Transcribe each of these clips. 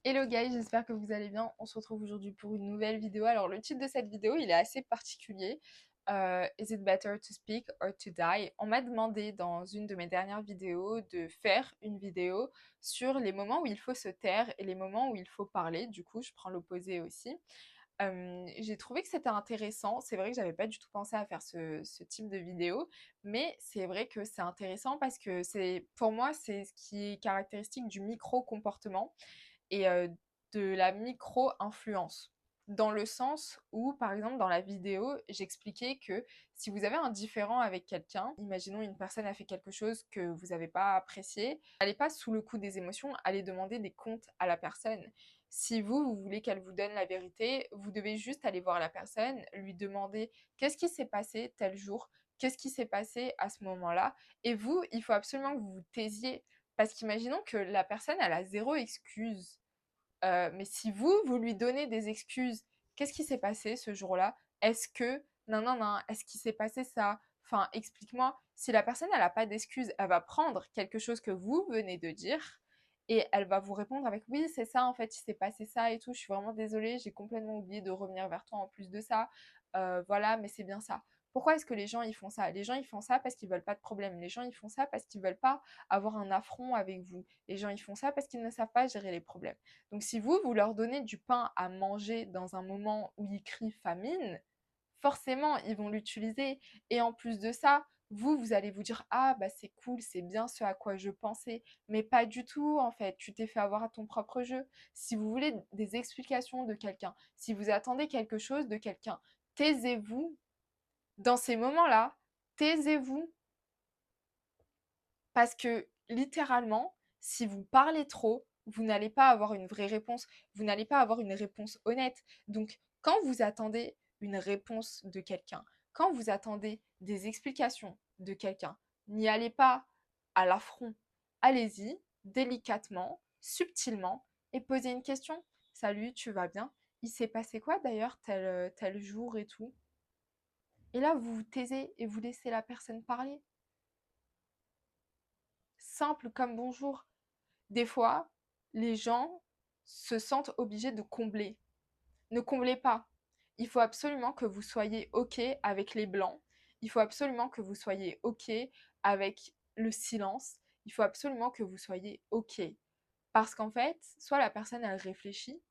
Hello guys, j'espère que vous allez bien. On se retrouve aujourd'hui pour une nouvelle vidéo. Alors le titre de cette vidéo, il est assez particulier. Is it better to speak or to die? On m'a demandé dans une de mes dernières vidéos de faire une vidéo sur les moments où il faut se taire et les moments où il faut parler. Du coup, je prends l'opposé aussi. J'ai trouvé que c'était intéressant. C'est vrai que j'avais pas du tout pensé à faire ce type de vidéo, mais c'est vrai que c'est intéressant parce que pour moi, c'est ce qui est caractéristique du micro-comportement et de la micro-influence. Dans le sens où, par exemple, dans la vidéo, j'expliquais que si vous avez un différend avec quelqu'un, imaginons une personne a fait quelque chose que vous n'avez pas apprécié, n'allez pas sous le coup des émotions, allez demander des comptes à la personne. Si vous voulez qu'elle vous donne la vérité, vous devez juste aller voir la personne, lui demander qu'est-ce qui s'est passé tel jour, qu'est-ce qui s'est passé à ce moment-là. Et vous, il faut absolument que vous vous taisiez. Parce qu'imaginons que la personne, elle a zéro excuse. Mais si vous lui donnez des excuses, qu'est-ce qui s'est passé ce jour-là? Est-ce que, non, non, non, est-ce qu'il s'est passé ça? Enfin, explique-moi. Si la personne, elle n'a pas d'excuses, elle va prendre quelque chose que vous venez de dire et elle va vous répondre avec oui, c'est ça, en fait, il s'est passé ça et tout. Je suis vraiment désolée, j'ai complètement oublié de revenir vers toi en plus de ça. Voilà, mais c'est bien ça. Pourquoi est-ce que les gens ils font ça? Les gens ils font ça parce qu'ils veulent pas de problème. Les gens ils font ça parce qu'ils veulent pas avoir un affront avec vous. Les gens ils font ça parce qu'ils ne savent pas gérer les problèmes. Donc si vous leur donnez du pain à manger dans un moment où ils crient famine, forcément, ils vont l'utiliser. Et en plus de ça, vous allez vous dire, ah, bah c'est cool, c'est bien ce à quoi je pensais. Mais pas du tout, en fait. Tu t'es fait avoir à ton propre jeu. Si vous voulez des explications de quelqu'un, si vous attendez quelque chose de quelqu'un, taisez-vous. Dans ces moments-là, taisez-vous. Parce que littéralement, si vous parlez trop, vous n'allez pas avoir une vraie réponse, vous n'allez pas avoir une réponse honnête. Donc, quand vous attendez une réponse de quelqu'un, quand vous attendez des explications de quelqu'un, n'y allez pas à l'affront. Allez-y délicatement, subtilement, et posez une question. Salut, tu vas bien? Il s'est passé quoi d'ailleurs tel jour et tout? Et là, vous vous taisez et vous laissez la personne parler. Simple comme bonjour. Des fois, les gens se sentent obligés de combler. Ne comblez pas. Il faut absolument que vous soyez OK avec les blancs. Il faut absolument que vous soyez OK avec le silence. Il faut absolument que vous soyez OK. Parce qu'en fait, soit la personne, elle réfléchit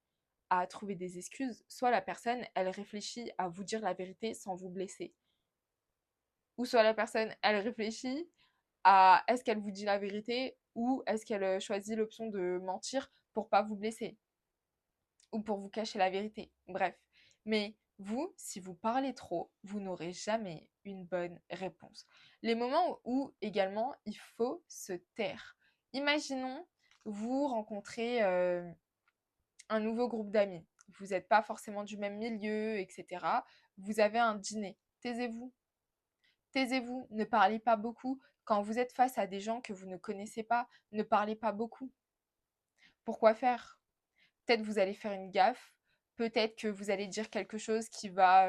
à trouver des excuses, soit la personne, elle réfléchit à vous dire la vérité sans vous blesser. Ou soit la personne, elle réfléchit à est-ce qu'elle vous dit la vérité ou est-ce qu'elle choisit l'option de mentir pour pas vous blesser ou pour vous cacher la vérité. Bref. Mais vous, si vous parlez trop, vous n'aurez jamais une bonne réponse. Les moments où également il faut se taire. Imaginons, vous rencontrez un nouveau groupe d'amis. Vous n'êtes pas forcément du même milieu, etc. Vous avez un dîner. Taisez-vous. Taisez-vous, ne parlez pas beaucoup. Quand vous êtes face à des gens que vous ne connaissez pas, ne parlez pas beaucoup. Pourquoi faire? Peut-être vous allez faire une gaffe, peut-être que vous allez dire quelque chose qui va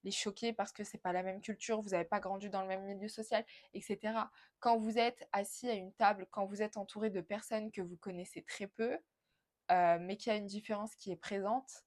les choquer parce que c'est pas la même culture, vous n'avez pas grandi dans le même milieu social, etc. Quand vous êtes assis à une table, quand vous êtes entouré de personnes que vous connaissez très peu, mais qu'il y a une différence qui est présente,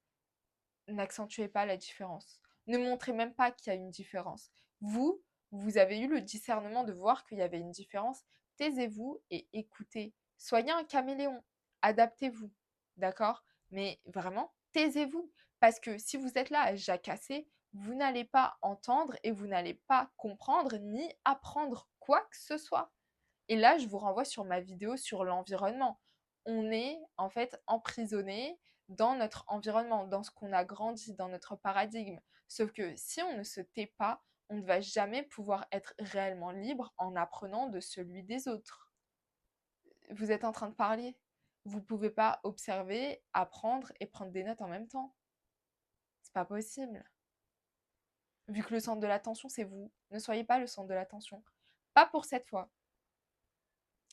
n'accentuez pas la différence. Ne montrez même pas qu'il y a une différence. Vous, vous avez eu le discernement de voir qu'il y avait une différence. Taisez-vous et écoutez. Soyez un caméléon. Adaptez-vous. D'accord? Mais vraiment, taisez-vous. Parce que si vous êtes là à jacasser, vous n'allez pas entendre et vous n'allez pas comprendre ni apprendre quoi que ce soit. Et là, je vous renvoie sur ma vidéo sur l'environnement. On est en fait emprisonné dans notre environnement, dans ce qu'on a grandi, dans notre paradigme. Sauf que si on ne se tait pas, on ne va jamais pouvoir être réellement libre en apprenant de celui des autres. Vous êtes en train de parler. Vous ne pouvez pas observer, apprendre et prendre des notes en même temps. C'est pas possible. Vu que le centre de l'attention, c'est vous. Ne soyez pas le centre de l'attention. Pas pour cette fois.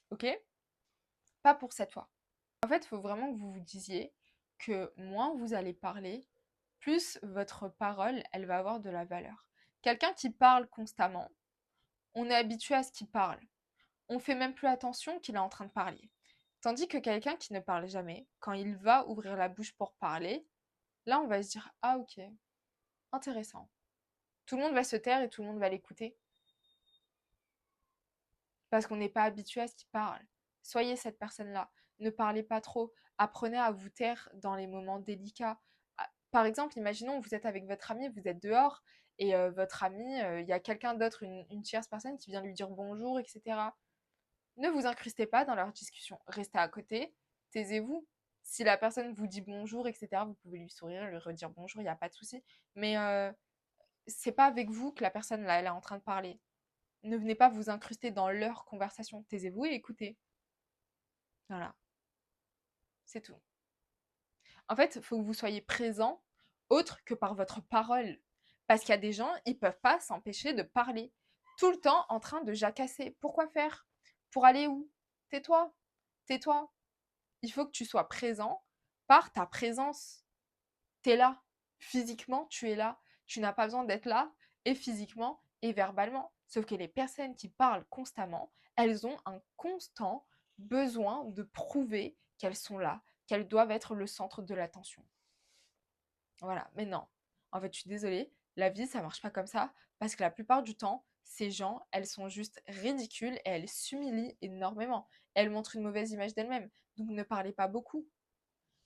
Ok? Pas pour cette fois. En fait, il faut vraiment que vous vous disiez que moins vous allez parler, plus votre parole, elle va avoir de la valeur. Quelqu'un qui parle constamment, on est habitué à ce qu'il parle. On fait même plus attention qu'il est en train de parler. Tandis que quelqu'un qui ne parle jamais, quand il va ouvrir la bouche pour parler, là, on va se dire, ah ok, intéressant. Tout le monde va se taire et tout le monde va l'écouter parce qu'on n'est pas habitué à ce qu'il parle. Soyez cette personne-là. Ne parlez pas trop. Apprenez à vous taire dans les moments délicats. Par exemple, imaginons que vous êtes avec votre ami, vous êtes dehors et votre ami, il y a quelqu'un d'autre, une tierce personne qui vient lui dire bonjour, etc. Ne vous incrustez pas dans leur discussion. Restez à côté, taisez-vous. Si la personne vous dit bonjour, etc., vous pouvez lui sourire, lui redire bonjour, il n'y a pas de souci. Mais c'est pas avec vous que la personne là, elle est en train de parler. Ne venez pas vous incruster dans leur conversation. Taisez-vous et écoutez. Voilà, c'est tout. En fait, il faut que vous soyez présent autre que par votre parole. Parce qu'il y a des gens, ils peuvent pas s'empêcher de parler. Tout le temps en train de jacasser. Pourquoi faire? Pour aller où? Tais-toi. Tais-toi. Il faut que tu sois présent par ta présence. Tu es là. Physiquement, tu es là. Tu n'as pas besoin d'être là et physiquement et verbalement. Sauf que les personnes qui parlent constamment, elles ont un constant besoin de prouver qu'elles sont là, qu'elles doivent être le centre de l'attention. Voilà, mais non. En fait, je suis désolée, la vie, ça marche pas comme ça, parce que la plupart du temps, ces gens, elles sont juste ridicules et elles s'humilient énormément. Elles montrent une mauvaise image d'elles-mêmes, donc ne parlez pas beaucoup.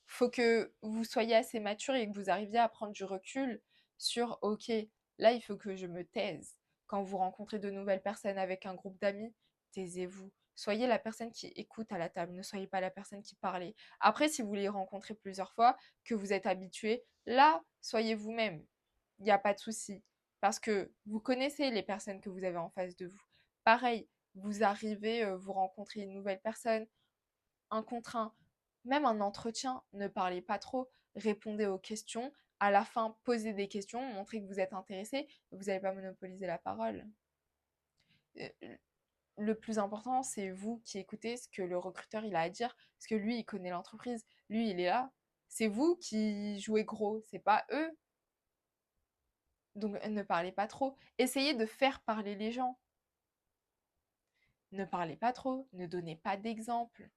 Faut que vous soyez assez mature et que vous arriviez à prendre du recul sur, ok, là, il faut que je me taise. Quand vous rencontrez de nouvelles personnes avec un groupe d'amis, taisez-vous. Soyez la personne qui écoute à la table, ne soyez pas la personne qui parle. Après, si vous les rencontrez plusieurs fois, que vous êtes habitué, là, soyez vous-même. Il n'y a pas de souci. Parce que vous connaissez les personnes que vous avez en face de vous. Pareil, vous arrivez, vous rencontrez une nouvelle personne, un contre un, même un entretien, ne parlez pas trop, répondez aux questions, à la fin, posez des questions, montrez que vous êtes intéressé, vous n'allez pas monopoliser la parole. Euh, Le plus important, c'est vous qui écoutez ce que le recruteur il a à dire, parce que lui, il connaît l'entreprise, lui, il est là. C'est vous qui jouez gros, c'est pas eux. Donc ne parlez pas trop. Essayez de faire parler les gens. Ne parlez pas trop, ne donnez pas d'exemple.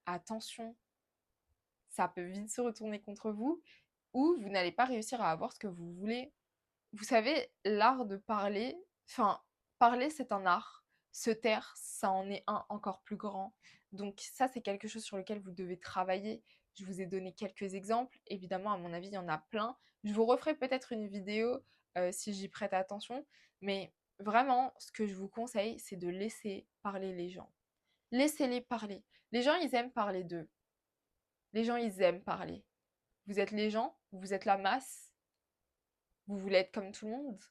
Attention, ça peut vite se retourner contre vous ou vous n'allez pas réussir à avoir ce que vous voulez. Vous savez, l'art de parler, enfin, parler c'est un art, se taire, ça en est un encore plus grand. Donc ça, c'est quelque chose sur lequel vous devez travailler. Je vous ai donné quelques exemples, évidemment, à mon avis, il y en a plein. Je vous referai peut-être une vidéo si j'y prête attention, mais vraiment, ce que je vous conseille, c'est de laisser parler les gens. Laissez-les parler. Les gens, ils aiment parler d'eux. Les gens, ils aiment parler. Vous êtes les gens, vous êtes la masse, vous voulez être comme tout le monde?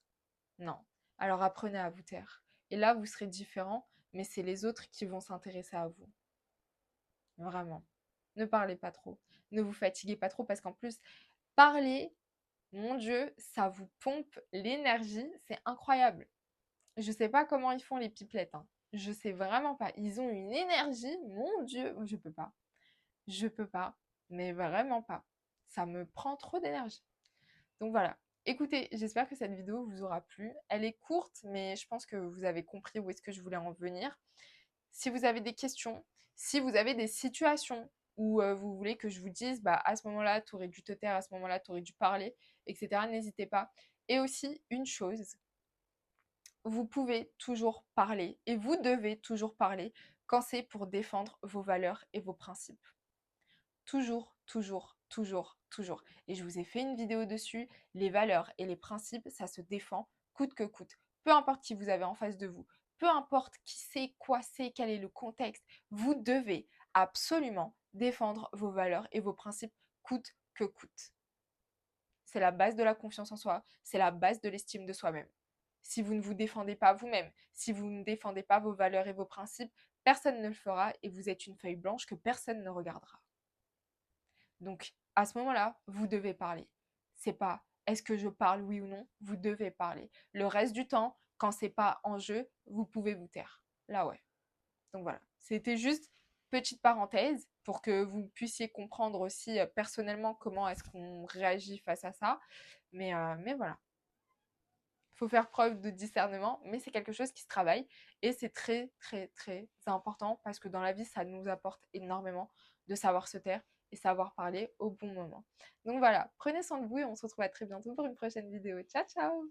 Non. Alors apprenez à vous taire. Et là, vous serez différent, mais c'est les autres qui vont s'intéresser à vous. Vraiment. Ne parlez pas trop. Ne vous fatiguez pas trop parce qu'en plus, parler, mon Dieu, ça vous pompe l'énergie. C'est incroyable. Je sais pas comment ils font les pipelettes, hein. Je sais vraiment pas. Ils ont une énergie, mon Dieu. Je peux pas. Je peux pas. Mais vraiment pas. Ça me prend trop d'énergie. Donc voilà. Écoutez, j'espère que cette vidéo vous aura plu. Elle est courte, mais je pense que vous avez compris où est-ce que je voulais en venir. Si vous avez des questions, si vous avez des situations où vous voulez que je vous dise, bah, à ce moment-là, tu aurais dû te taire, à ce moment-là, tu aurais dû parler, etc., n'hésitez pas. Et aussi, une chose, vous pouvez toujours parler et vous devez toujours parler quand c'est pour défendre vos valeurs et vos principes. Toujours, toujours, toujours, toujours. Et je vous ai fait une vidéo dessus. Les valeurs et les principes, ça se défend coûte que coûte. Peu importe qui vous avez en face de vous, peu importe qui c'est, quoi c'est, quel est le contexte, vous devez absolument défendre vos valeurs et vos principes coûte que coûte. C'est la base de la confiance en soi, c'est la base de l'estime de soi-même. Si vous ne vous défendez pas vous-même, si vous ne défendez pas vos valeurs et vos principes, personne ne le fera et vous êtes une feuille blanche que personne ne regardera. Donc, à ce moment-là, vous devez parler. C'est pas est-ce que je parle oui ou non, vous devez parler. Le reste du temps, quand c'est pas en jeu, vous pouvez vous taire. Là, ouais. Donc voilà. C'était juste petite parenthèse pour que vous puissiez comprendre aussi personnellement comment est-ce qu'on réagit face à ça. Mais voilà. faut faire preuve de discernement, mais c'est quelque chose qui se travaille et c'est très, très, très important parce que dans la vie, ça nous apporte énormément de savoir se taire et savoir parler au bon moment. Donc voilà, prenez soin de vous et on se retrouve à très bientôt pour une prochaine vidéo. Ciao, ciao!